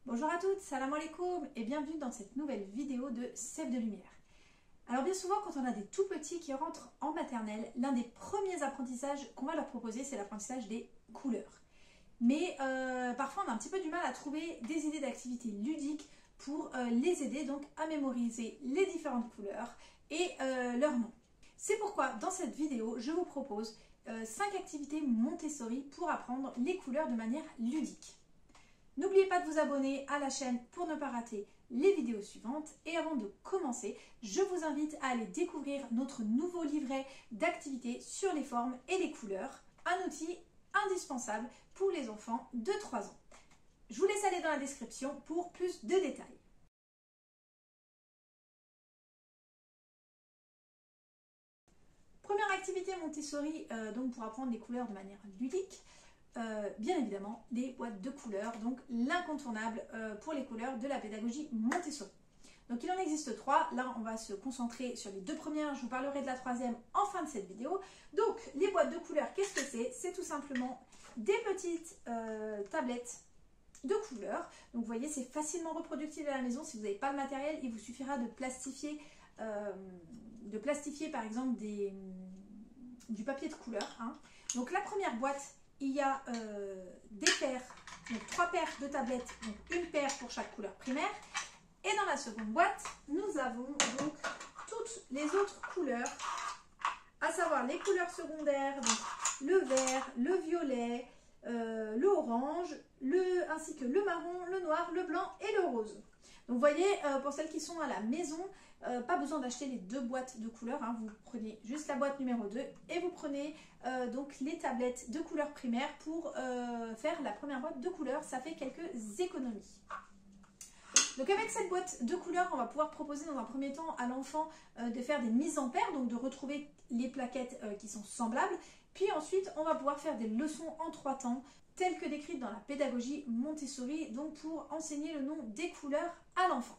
Bonjour à toutes, salam alaikum et bienvenue dans cette nouvelle vidéo de Sève de Lumière. Alors bien souvent quand on a des tout petits qui rentrent en maternelle, l'un des premiers apprentissages qu'on va leur proposer c'est l'apprentissage des couleurs. Mais parfois on a un petit peu du mal à trouver des idées d'activités ludiques pour les aider donc à mémoriser les différentes couleurs et leurs noms. C'est pourquoi dans cette vidéo je vous propose 5 activités Montessori pour apprendre les couleurs de manière ludique. N'oubliez pas de vous abonner à la chaîne pour ne pas rater les vidéos suivantes. Et avant de commencer, je vous invite à aller découvrir notre nouveau livret d'activités sur les formes et les couleurs, un outil indispensable pour les enfants de 3 ans. Je vous laisse aller dans la description pour plus de détails. Première activité Montessori donc pour apprendre les couleurs de manière ludique. Bien évidemment des boîtes de couleurs, donc l'incontournable pour les couleurs de la pédagogie Montessori. Donc il en existe 3, là on va se concentrer sur les 2 premières, je vous parlerai de la 3e en fin de cette vidéo. Donc les boîtes de couleurs, qu'est-ce que c'est? C'est tout simplement des petites tablettes de couleurs. Donc vous voyez c'est facilement reproductible à la maison, si vous n'avez pas le matériel il vous suffira de plastifier par exemple du papier de couleur. Donc la première boîte, il y a des paires, donc 3 paires de tablettes, donc une paire pour chaque couleur primaire. Et dans la seconde boîte, nous avons donc toutes les autres couleurs, à savoir les couleurs secondaires, donc le vert, le violet, le orange, ainsi que le marron, le noir, le blanc et le rose. Donc vous voyez, pour celles qui sont à la maison, pas besoin d'acheter les 2 boîtes de couleurs, vous prenez juste la boîte numéro 2 et vous prenez donc les tablettes de couleurs primaires pour faire la première boîte de couleurs, ça fait quelques économies. Donc avec cette boîte de couleurs, on va pouvoir proposer dans un premier temps à l'enfant de faire des mises en paire, donc de retrouver les plaquettes qui sont semblables, puis ensuite on va pouvoir faire des leçons en 3 temps, telles que décrites dans la pédagogie Montessori, donc pour enseigner le nom des couleurs à l'enfant.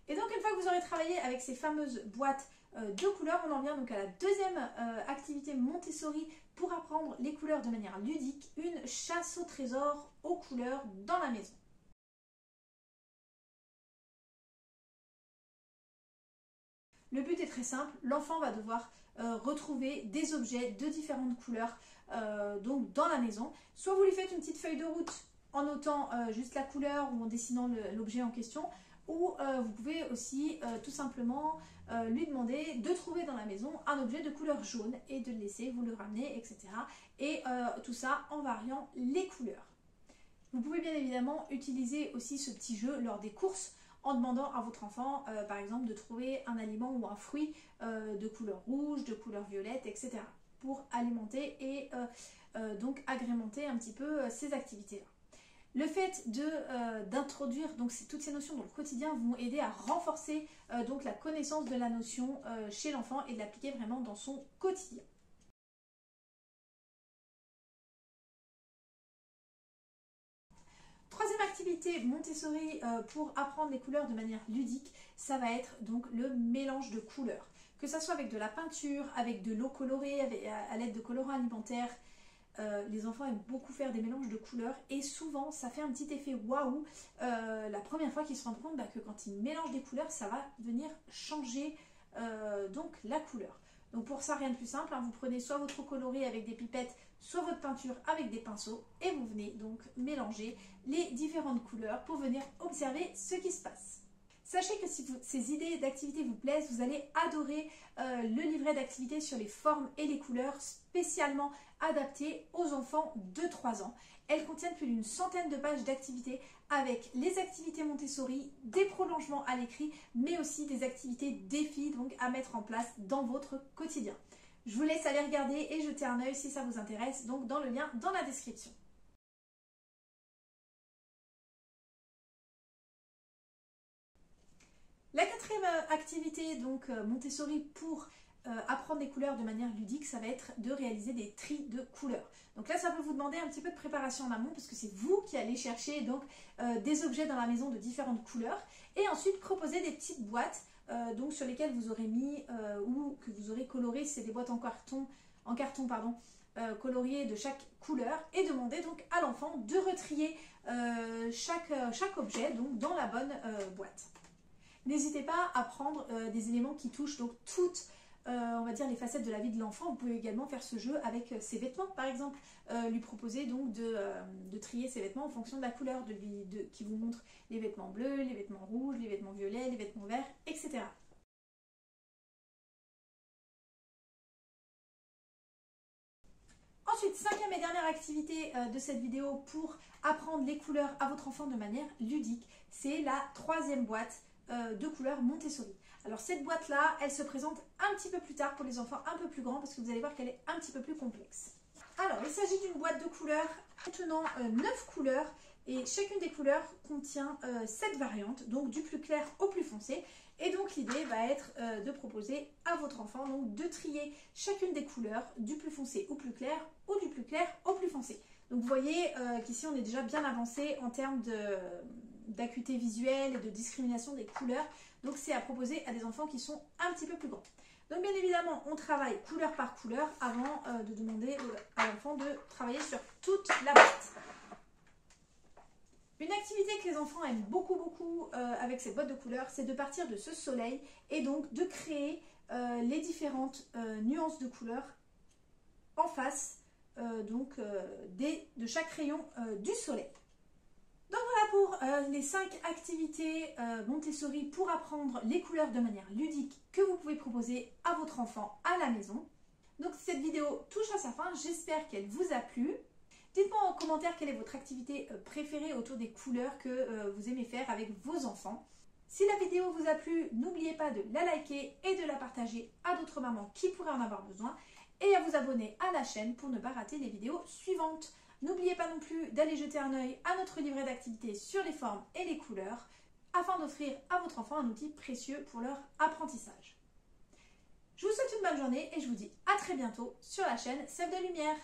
Et donc une fois que vous aurez travaillé avec ces fameuses boîtes de couleurs, on en vient donc à la 2e activité Montessori pour apprendre les couleurs de manière ludique, une chasse au trésor aux couleurs dans la maison. Le but est très simple, l'enfant va devoir retrouver des objets de différentes couleurs donc dans la maison. Soit vous lui faites une petite feuille de route en notant juste la couleur ou en dessinant l'objet en question, ou vous pouvez aussi tout simplement lui demander de trouver dans la maison un objet de couleur jaune et de le laisser, vous le ramener, etc. Et tout ça en variant les couleurs. Vous pouvez bien évidemment utiliser aussi ce petit jeu lors des courses en demandant à votre enfant, par exemple, de trouver un aliment ou un fruit de couleur rouge, de couleur violette, etc. pour alimenter et donc agrémenter un petit peu ces activités-là. Le fait d'introduire toutes ces notions dans le quotidien vont aider à renforcer donc la connaissance de la notion chez l'enfant et de l'appliquer vraiment dans son quotidien. Troisième activité Montessori pour apprendre les couleurs de manière ludique, ça va être donc le mélange de couleurs. Que ce soit avec de la peinture, avec de l'eau colorée, à l'aide de colorants alimentaires. Les enfants aiment beaucoup faire des mélanges de couleurs et souvent ça fait un petit effet waouh la première fois qu'ils se rendent compte que quand ils mélangent des couleurs ça va venir changer donc la couleur. Donc pour ça rien de plus simple, vous prenez soit votre eau colorée avec des pipettes, soit votre peinture avec des pinceaux et vous venez donc mélanger les différentes couleurs pour venir observer ce qui se passe. Sachez que si ces idées d'activités vous plaisent, vous allez adorer le livret d'activités sur les formes et les couleurs spécialement adapté aux enfants de 3 ans. Elles contiennent plus d'une centaine de pages d'activités avec les activités Montessori, des prolongements à l'écrit, mais aussi des activités défis donc à mettre en place dans votre quotidien. Je vous laisse aller regarder et jeter un œil si ça vous intéresse, donc dans le lien dans la description. La 4e activité donc Montessori pour apprendre les couleurs de manière ludique, ça va être de réaliser des tris de couleurs. Donc là, ça peut vous demander un petit peu de préparation en amont parce que c'est vous qui allez chercher donc des objets dans la maison de différentes couleurs et ensuite proposer des petites boîtes donc sur lesquelles vous aurez mis ou que vous aurez coloré, c'est des boîtes en carton pardon, coloriés de chaque couleur et demander donc à l'enfant de retrier chaque objet donc, dans la bonne boîte. N'hésitez pas à prendre des éléments qui touchent donc toutes on va dire les facettes de la vie de l'enfant. Vous pouvez également faire ce jeu avec ses vêtements par exemple, lui proposer donc de trier ses vêtements en fonction de la couleur, qui vous montre les vêtements bleus, les vêtements rouges, les vêtements violets, les vêtements verts, etc. Ensuite, cinquième et dernière activité de cette vidéo pour apprendre les couleurs à votre enfant de manière ludique, c'est la troisième boîte de couleurs Montessori. Alors cette boîte-là, elle se présente un petit peu plus tard pour les enfants un peu plus grands parce que vous allez voir qu'elle est un petit peu plus complexe. Alors, il s'agit d'une boîte de couleurs contenant 9 couleurs et chacune des couleurs contient 7 variantes, donc du plus clair au plus foncé. Et donc l'idée va être de proposer à votre enfant donc, de trier chacune des couleurs du plus foncé au plus clair ou du plus clair au plus foncé. Donc vous voyez qu'ici on est déjà bien avancé en termes d'acuité visuelle et de discrimination des couleurs. Donc c'est à proposer à des enfants qui sont un petit peu plus grands. Donc bien évidemment, on travaille couleur par couleur avant de demander à l'enfant de travailler sur toute la boîte. Une activité que les enfants aiment beaucoup avec cette boîte de couleurs, c'est de partir de ce soleil et donc de créer les différentes nuances de couleurs en face de chaque rayon du soleil. Donc voilà pour les 5 activités Montessori pour apprendre les couleurs de manière ludique que vous pouvez proposer à votre enfant à la maison. Donc cette vidéo touche à sa fin, j'espère qu'elle vous a plu. Dites-moi en commentaire quelle est votre activité préférée autour des couleurs que vous aimez faire avec vos enfants. Si la vidéo vous a plu, n'oubliez pas de la liker et de la partager à d'autres mamans qui pourraient en avoir besoin et à vous abonner à la chaîne pour ne pas rater les vidéos suivantes. N'oubliez pas non plus d'aller jeter un œil à notre livret d'activités sur les formes et les couleurs afin d'offrir à votre enfant un outil précieux pour leur apprentissage. Je vous souhaite une bonne journée et je vous dis à très bientôt sur la chaîne Sève de Lumière.